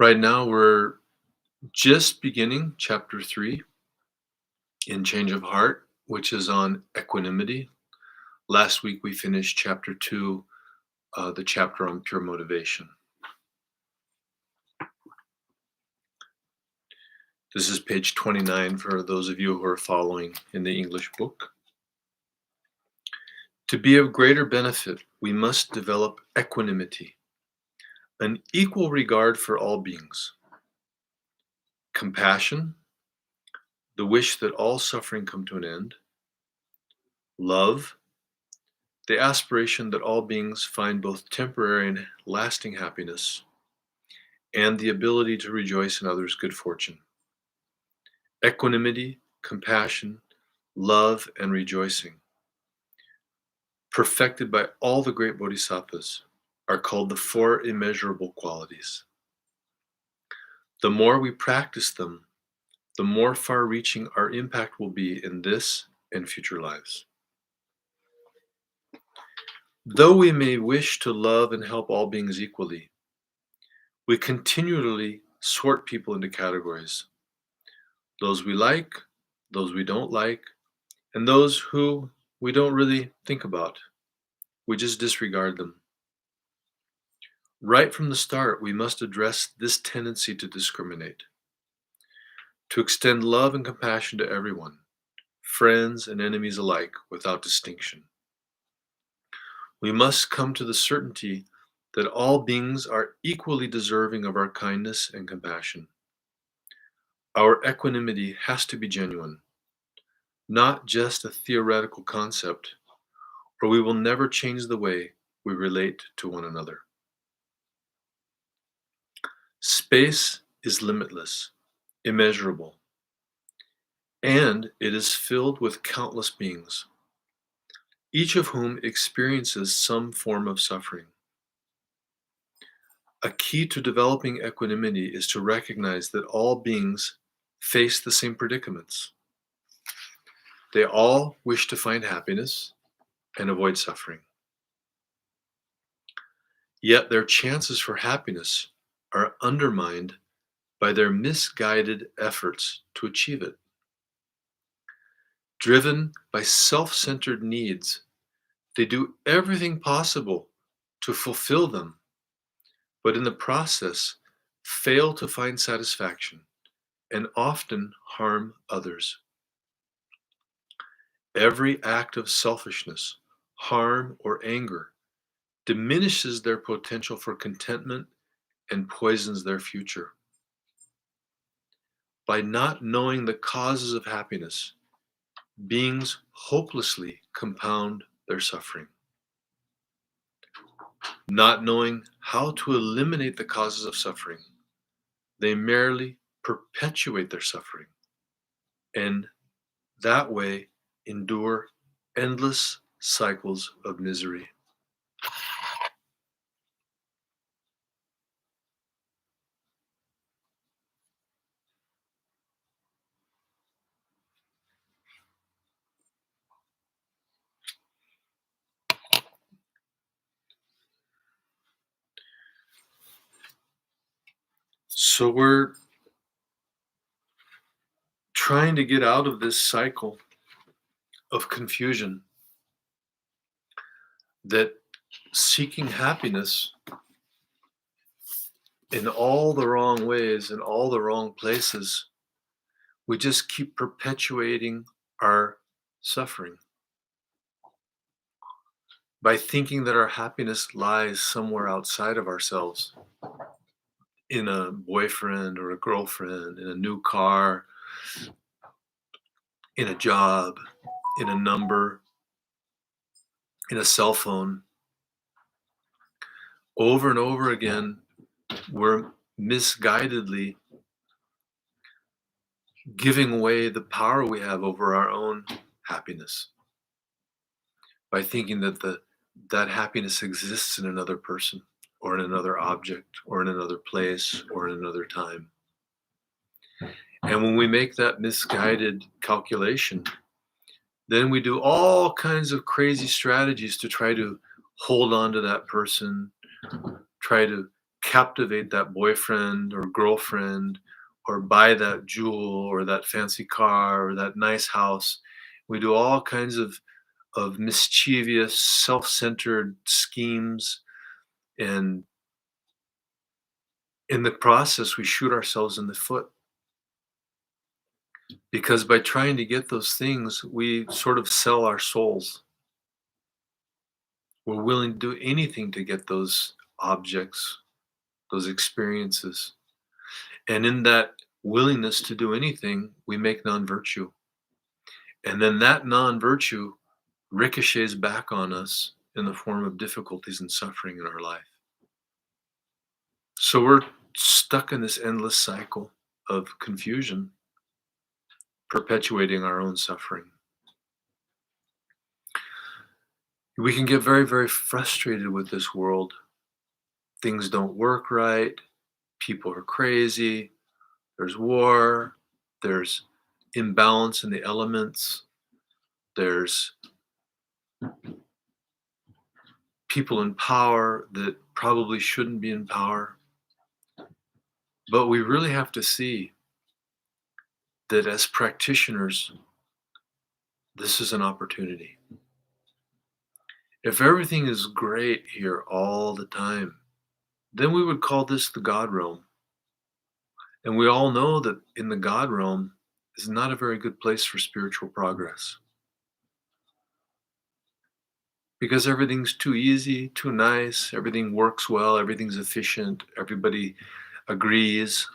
Right now, we're just beginning chapter 3 in Change of Heart, which is on equanimity. Last week, we finished chapter 2, the chapter on pure motivation. This is page 29 for those of you who are following in the English book. To be of greater benefit, we must develop equanimity, an equal regard for all beings, compassion, the wish that all suffering come to an end, love, the aspiration that all beings find both temporary and lasting happiness, and the ability to rejoice in others' good fortune. Equanimity, compassion, love, and rejoicing, perfected by all the great bodhisattvas, are called the four immeasurable qualities. The more we practice them, the more far-reaching our impact will be in this and future lives. Though we may wish to love and help all beings equally, we continually sort people into categories. Those we like, those we don't like, and those who we don't really think about. We just disregard them. Right from the start, we must address this tendency to discriminate, to extend love and compassion to everyone, friends and enemies alike, without distinction. We must come to the certainty that all beings are equally deserving of our kindness and compassion. Our equanimity has to be genuine, not just a theoretical concept, or we will never change the way we relate to one another. Space is limitless, immeasurable, and it is filled with countless beings, each of whom experiences some form of suffering. A key to developing equanimity is to recognize that all beings face the same predicaments. They all wish to find happiness and avoid suffering. Yet their chances for happiness are undermined by their misguided efforts to achieve it. Driven by self-centered needs, they do everything possible to fulfill them, but in the process fail to find satisfaction and often harm others. Every act of selfishness, harm, or anger diminishes their potential for contentment and poisons their future. By not knowing the causes of happiness, beings hopelessly compound their suffering. Not knowing how to eliminate the causes of suffering, they merely perpetuate their suffering, and that way endure endless cycles of misery. So we're trying to get out of this cycle of confusion that seeking happiness in all the wrong ways, in all the wrong places, we just keep perpetuating our suffering by thinking that our happiness lies somewhere outside of ourselves, in a boyfriend or a girlfriend, in a new car, in a job, in a number, in a cell phone. Over and over again, we're misguidedly giving away the power we have over our own happiness by thinking that that happiness exists in another person or in another object or in another place or in another time. And when we make that misguided calculation, then we do all kinds of crazy strategies to try to hold on to that person, try to captivate that boyfriend or girlfriend, or buy that jewel or that fancy car or that nice house. We do all kinds of mischievous, self-centered schemes, and in the process, we shoot ourselves in the foot. Because by trying to get those things, we sort of sell our souls. We're willing to do anything to get those objects, those experiences. And in that willingness to do anything, we make non-virtue. And then that non-virtue ricochets back on us in the form of difficulties and suffering in our life. So we're stuck in this endless cycle of confusion, perpetuating our own suffering. We can get very, very frustrated with this world. Things don't work right. People are crazy. There's war. There's imbalance in the elements. There's people in power that probably shouldn't be in power. But we really have to see that as practitioners, this is an opportunity. If everything is great here all the time, then we would call this the God realm. And we all know that in the God realm is not a very good place for spiritual progress. Because everything's too easy, too nice, everything works well, everything's efficient, everybody agrees.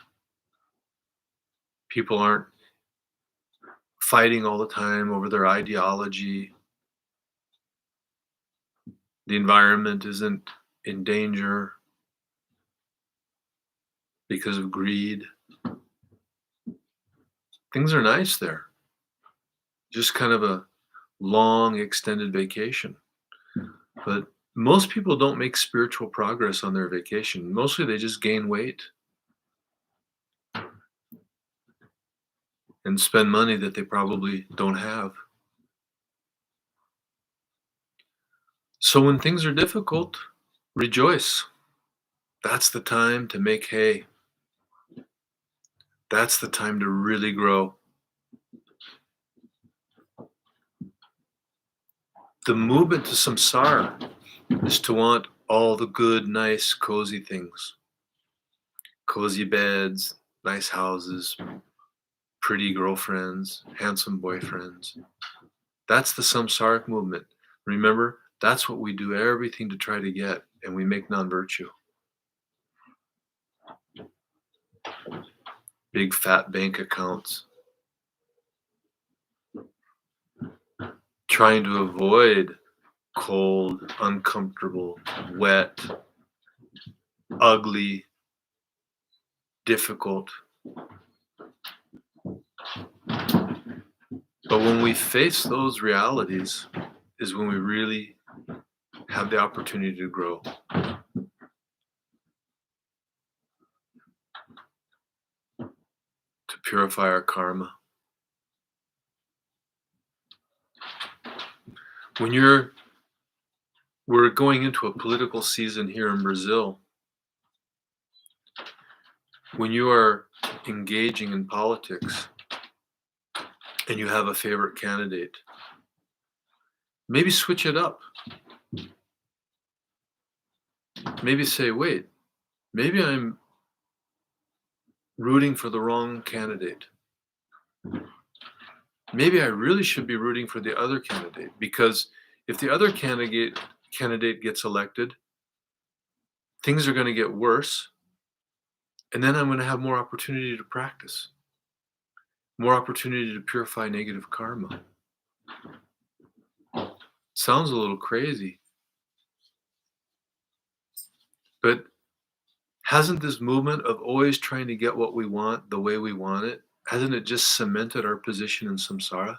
People aren't fighting all the time over their ideology. The environment isn't in danger because of greed. Things are nice there. Just kind of a long, extended vacation. But most people don't make spiritual progress on their vacation. Mostly they just gain weight and spend money that they probably don't have. So when things are difficult, rejoice. That's the time to make hay. That's the time to really grow. The movement to samsara is to want all the good, nice, cozy things. Cozy beds, nice houses, pretty girlfriends, handsome boyfriends. That's the samsaric movement. Remember, that's what we do everything to try to get, and we make non-virtue. Big fat bank accounts. Trying to avoid cold, uncomfortable, wet, ugly, difficult. But when we face those realities is when we really have the opportunity to grow. To purify our karma. When we're going into a political season here in Brazil, when you are engaging in politics and you have a favorite candidate, maybe switch it up. Maybe say, wait, maybe I'm rooting for the wrong candidate. Maybe I really should be rooting for the other candidate, because if the other candidate gets elected, things are going to get worse, and then I'm going to have more opportunity to practice, more opportunity to purify negative karma. Sounds a little crazy, but hasn't this movement of always trying to get what we want the way we want it, hasn't it just cemented our position in samsara?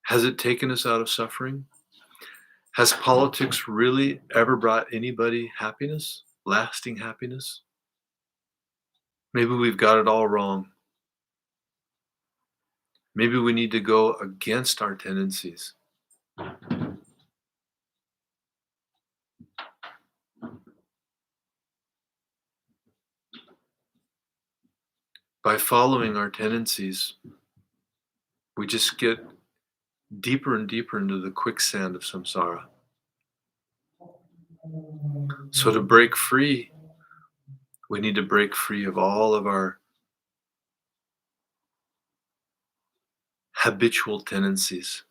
Has it taken us out of suffering? Has politics really ever brought anybody happiness, lasting happiness? Maybe we've got it all wrong. Maybe we need to go against our tendencies. By following our tendencies, we just get deeper and deeper into the quicksand of samsara. So to break free, we need to break free of all of our habitual tendencies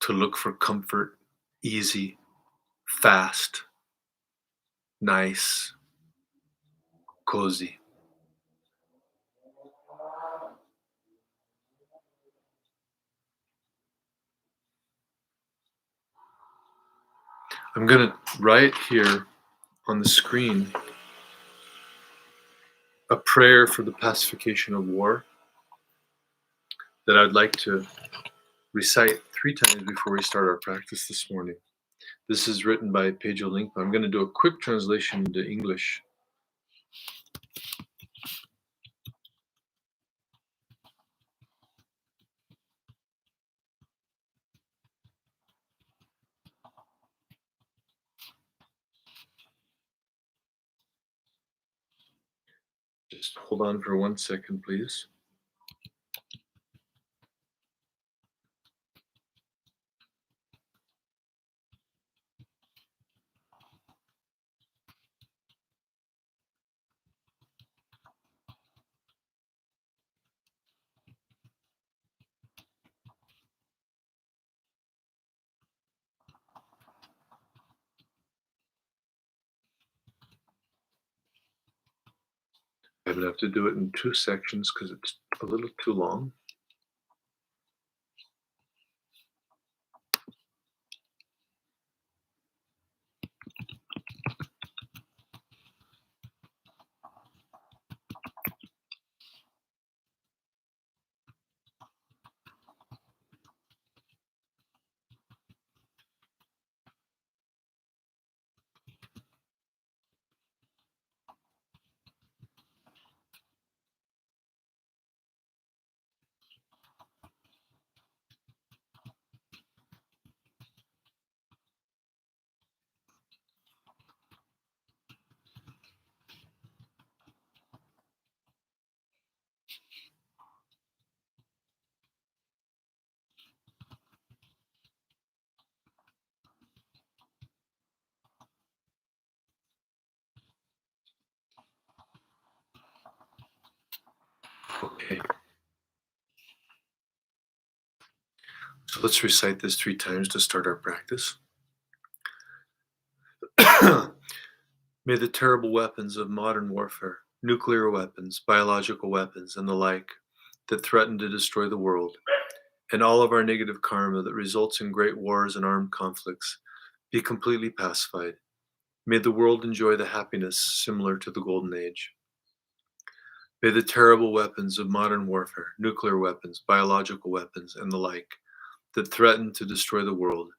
to look for comfort, easy, fast, nice, cozy. I'm going to write here on the screen a prayer for the pacification of war that I'd like to recite 3 times before we start our practice this morning. This is written by Pedro Lingpa. I'm going to do a quick translation into English. Just hold on for 1 second, please. I'm going to have to do it in 2 sections because it's a little too long. Okay. So let's recite this 3 times to start our practice. May the terrible weapons of modern warfare, nuclear weapons, biological weapons, and the like, that threaten to destroy the world, and all of our negative karma that results in great wars and armed conflicts, be completely pacified. May the world enjoy the happiness similar to the Golden Age. May the terrible weapons of modern warfare, nuclear weapons, biological weapons, and the like, that threaten to destroy the world,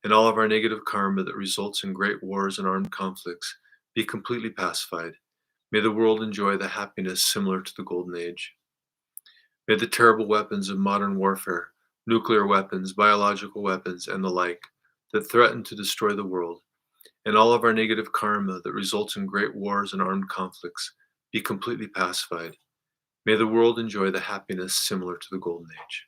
and all of our negative karma that results in great wars and armed conflicts, be completely pacified. May the world enjoy the happiness similar to the Golden Age. May the terrible weapons of modern warfare, nuclear weapons, biological weapons, and the like, that threaten to destroy the world, and all of our negative karma that results in great wars and armed conflicts, be completely pacified. May the world enjoy the happiness similar to the Golden Age.